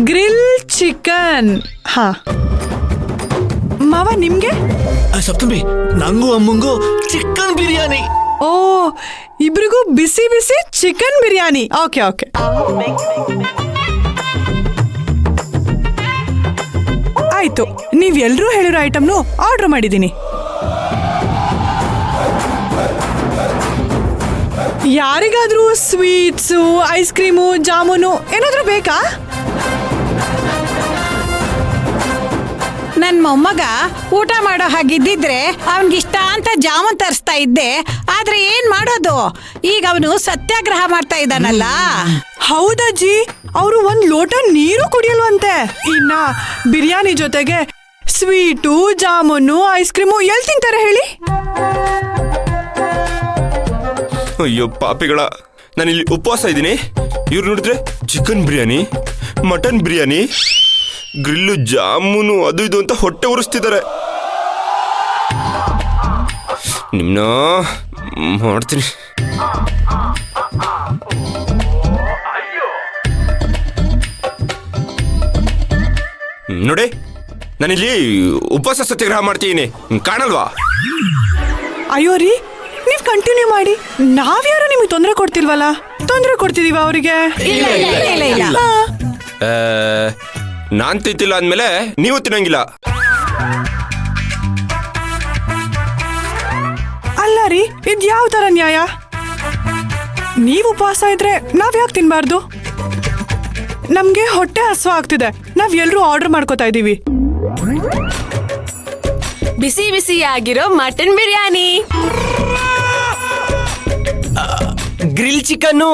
Grill chicken. ಹಾ ಮಾವ, ನಿಮ್ಗೆ? ಸಪ್ತಮಿ, ನಂಗೂ ಅಮ್ಮಂಗೂ ಚಿಕನ್ ಬಿರಿಯಾನಿ. ಓ, ಇಬ್ರಿಗೂ ಬಿಸಿ ಬಿಸಿ ಚಿಕನ್ ಬಿರಿಯಾನಿ. Okay okay. ಆಯ್ತು, ನೀವೆಲ್ಲರೂ ಹೇಳಿರೋ ಐಟಮ್ನು ಆರ್ಡರ್ ಮಾಡಿದ್ದೀನಿ. ಯಾರಿಗಾದ್ರೂ ಸ್ವೀಟ್ಸು, ಐಸ್ ಕ್ರೀಮು, ಜಾಮೂನು ಏನಾದ್ರೂ ಬೇಕಾ? ನನ್ ಮೊಮ್ಮಗ ಊಟ ಮಾಡೋ ಹಾಗಿದ್ದಿದ್ರೆ ಅವನ್ಗಿಷ್ಟ ಅಂತ ಜಾಮೂನ್ ತರಿಸ್ತಾ ಇದ್ದೆ. ಆದ್ರೆ ಏನ್ ಮಾಡೋದು, ಈಗ ಅವನು ಸತ್ಯಾಗ್ರಹ ಮಾಡ್ತಾ ಇದ್ದಾನಲ್ಲ. ಹೌದಜ್ಜಿ, ಅವರು ಒಂದ್ ಲೋಟ ನೀರು ಕುಡಿಯಲ್ವಂತೆ. ಇನ್ನ ಬಿರಿಯಾನಿ ಜೊತೆಗೆ ಸ್ವೀಟು, ಜಾಮೂನು, ಐಸ್ ಕ್ರೀಮು ಎಲ್ಲಿ ತಿಂತಾರೆ ಹೇಳಿ? ಅಯ್ಯೋ ಪಾಪಿಗಳ, ನಾನಿಲ್ಲಿ ಉಪವಾಸ ಇದ್ದೀನಿ. ಇವ್ರು ನೋಡಿದ್ರೆ chicken biryani, mutton biryani, grill, jamun ಅದು ಇದು ಅಂತ ಹೊಟ್ಟೆ ಉರಿಸ್ತಿದ್ದಾರೆ. ನಿಮ್ನ ಮಾಡ್ತೀನಿ. ನೋಡಿ, ನಾನಿಲ್ಲಿ ಉಪವಾಸ ಸತ್ಯಾಗ್ರಹ ಮಾಡ್ತೀನಿ, ಕಾಣಲ್ವಾ? ಅಯ್ಯೋ ರೀ, ನೀವ್ ಕಂಟಿನ್ಯೂ ಮಾಡಿ. ನಾವ್ಯಾರು ನಿಮಗೆ ತೊಂದರೆ ಕೊಡ್ತಿಲ್ವಲ್ಲ? ತೊಂದರೆ ಕೊಡ್ತಿದೀವ ಅವರಿಗೆ? ನಾನ್ ತಿಂತಿಲ್ಲ ಅಂದ್ಮೇಲೆ ನೀವು ತಿನ್ನಂಗಿಲ್ಲ. ಅಲ್ಲ ರೀ, ಇದ್ ಯಾವ ತರ ನ್ಯಾಯ? ನೀವು ಉಪವಾಸ ಇದ್ರೆ ನಾವ್ ಯಾಕೆ ತಿನ್ಬಾರ್ದು? ನಮ್ಗೆ ಹೊಟ್ಟೆ ಹಸ್ವ ಆಗ್ತಿದೆ, ನಾವ್ ಎಲ್ರೂ ಆರ್ಡರ್ ಮಾಡ್ಕೋತಾ ಇದೀವಿ. ಬಿಸಿ ಬಿಸಿಯಾಗಿರೋ ಮಟನ್ ಬಿರಿಯಾನಿ, ಗ್ರಿಲ್ ಚಿಕನ್ನು,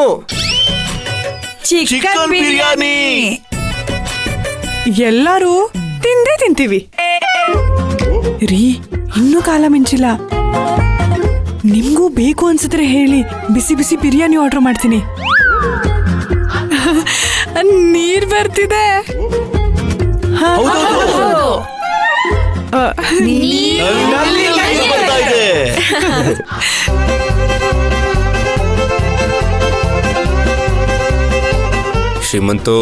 ಚಿಕನ್ ಬಿರಿಯಾನಿ. ಎಲ್ಲರೂ ತಿಂದೇ ತಿಂತೀವಿ ರೀ. ಇನ್ನೂ ಕಾಲ ಮಿಂಚಿಲ್ಲ. ನಿಮ್ಗೂ ಬೇಕು ಅನ್ಸಿದ್ರೆ ಹೇಳಿ, ಬಿಸಿ ಬಿಸಿ ಬಿರಿಯಾನಿ ಆರ್ಡರ್ ಮಾಡ್ತೀನಿ. ನೀರ್ ಬರ್ತಿದೆ. ಶ್ರೀಮಂತು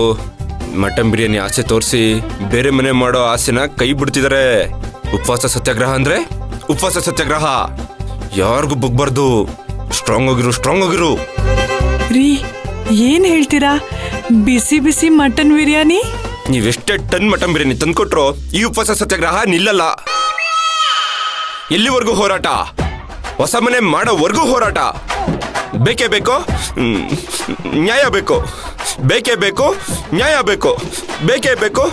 ಮಟನ್ ಬಿರಿಯಾನಿ ಆಸೆ ತೋರಿಸಿ ಬೇರೆ ಮನೆ ಮಾಡೋ ಆಸೆನ ಕೈ ಬಿಡ್ತಿದ್ದಾರೆ. ಉಪವಾಸ ಸತ್ಯಾಗ್ರಹ ಅಂದ್ರೆ ಉಪವಾಸ ಸತ್ಯಾಗ್ರಹ, ಯಾರಿಗೂ ಬಗ್ಬಾರ್ದು. ಸ್ಟ್ರಾಂಗ್ ಆಗಿರು. ರೀ, ಏನ್ ಹೇಳ್ತೀರಾ? ಬಿಸಿ ಬಿಸಿ ಮಟನ್ ಬಿರಿಯಾನಿ? ನೀವೆಷ್ಟೇ ಟನ್ ಮಟನ್ ಬಿರಿಯಾನಿ ತಂದ್ಕೊಟ್ರು ಈ ಉಪವಾಸ ಸತ್ಯಾಗ್ರಹ ನಿಲ್ಲಲ್ಲ. ಎಲ್ಲಿವರೆಗೂ ಹೋರಾಟ? ಹೊಸ ಮನೆ ಮಾಡೋವರೆಗೂ ಹೋರಾಟ. ಬೇಕೇ ಬೇಕು, ನ್ಯಾಯ ಬೇಕು. ಬೇಕೇ ಬೇಕು, ನ್ಯಾಯ ಬೇಕು. ಬೇಕೇ ಬೇಕು,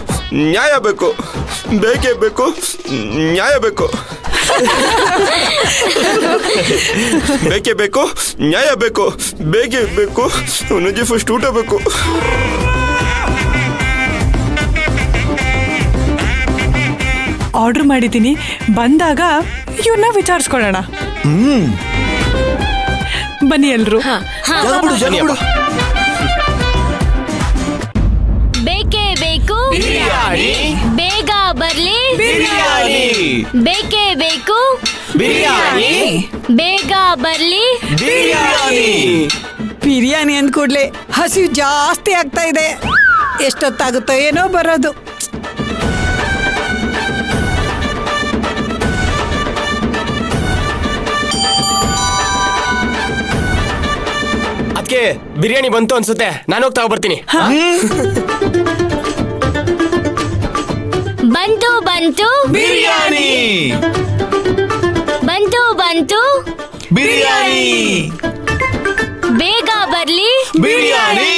ನ್ಯಾಯ ಬೇಕು. ಬೇಕೇ ಬೇಕು, ನ್ಯಾಯ ಬೇಕು. ಬೇಕೇ ಬೇಕು, ನ್ಯಾಯ ಬೇಕು. ಬೇಕೇ ಬೇಕು, ಅವನಿಗೆ ಫಸ್ಟ್ ಊಟ ಬೇಕು. ಆರ್ಡರ್ ಮಾಡಿದ್ದೀನಿ, ಬಂದಾಗ ಇವ್ರನ್ನ ವಿಚಾರಿಸ್ಕೊಳ್ಳೋಣ. ಬನ್ನಿ ಎಲ್ರು. ಬೇಕೇ ಬೇಕು ಬಿರಿಯಾನಿ, ಬೇಗ ಬರ್ಲಿ ಬಿರಿಯಾನಿ, ಬೇಕೇ ಬೇಕು ಬಿರಿಯಾನಿ, ಬೇಗ ಬರ್ಲಿ ಬಿರಿಯಾನಿ. ಬಿರಿಯಾನಿ ಅಂದ ಕೂಡ್ಲೆ ಹಸಿವು ಜಾಸ್ತಿ ಆಗ್ತಾ ಇದೆ. ಎಷ್ಟೊತ್ತಾಗುತ್ತೋ ಏನೋ ಬರೋದು. ಅದಕ್ಕೆ ಬಿರಿಯಾನಿ ಬಂತು ಅನ್ಸುತ್ತೆ, ನಾನು ಹೋಗಿ ತಗೊಬರ್ತೀನಿ. ಬಂತು ಬಿರಿಯಾನಿ, ಬಂತು ಬಿರಿಯಾನಿ, ಬೇಗ ಬರ್ಲಿ ಬಿರಿಯಾನಿ.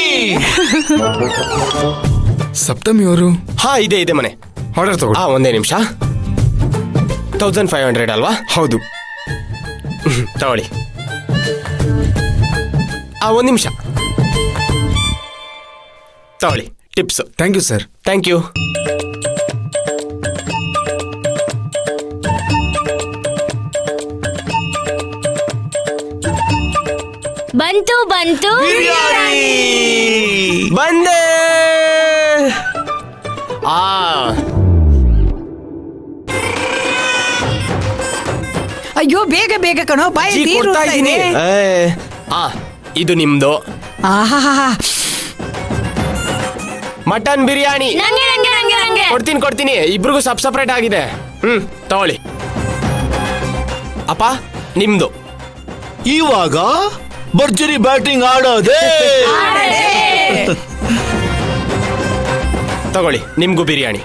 ಸಪ್ತಮಿ ಅವರು? ಹಾ, ಇದೆ ಮನೆ. ಆರ್ಡರ್ ತಗೋ. ಒಂದೇ ನಿಮಿಷ. 1500 ಅಲ್ವಾ? ಹೌದು. ತಗೊಳ್ಳಿ. ಒಂದು ನಿಮಿಷ ತಗೊಳ್ಳಿ, tips. Thank you sir. Thank you. ಬಂತು ಬಿರಿಯಾನಿ ಬಂದೆ. ಅಯ್ಯೋ, ಬೇಗ ಬೇಗ ಕಣೋ, ಬಾಯಿ ನೀರು ಕೊಡ್ತಾ ಇದ್ದೀನಿ. ಇದು ನಿಮ್ದು. ಆಹಾ, ಮಟನ್ ಬಿರಿಯಾನಿ. ನಂಗೆ ನಂಗೆ ನಂಗೆ ನಂಗೆ ಕೊಡ್ತೀನಿ ಇಬ್ರಿಗೂ ಸಪ್ರೇಟ್ ಆಗಿದೆ. ತಗೊಳ್ಳಿ. ಅಪ್ಪ ನಿಮ್ದು. ಇವಾಗ ಭರ್ಜರಿ ಬ್ಯಾಟಿಂಗ್ ಆಡೋದೇ. ತಗೊಳ್ಳಿ ನಿಮ್ಗೂ ಬಿರಿಯಾನಿ.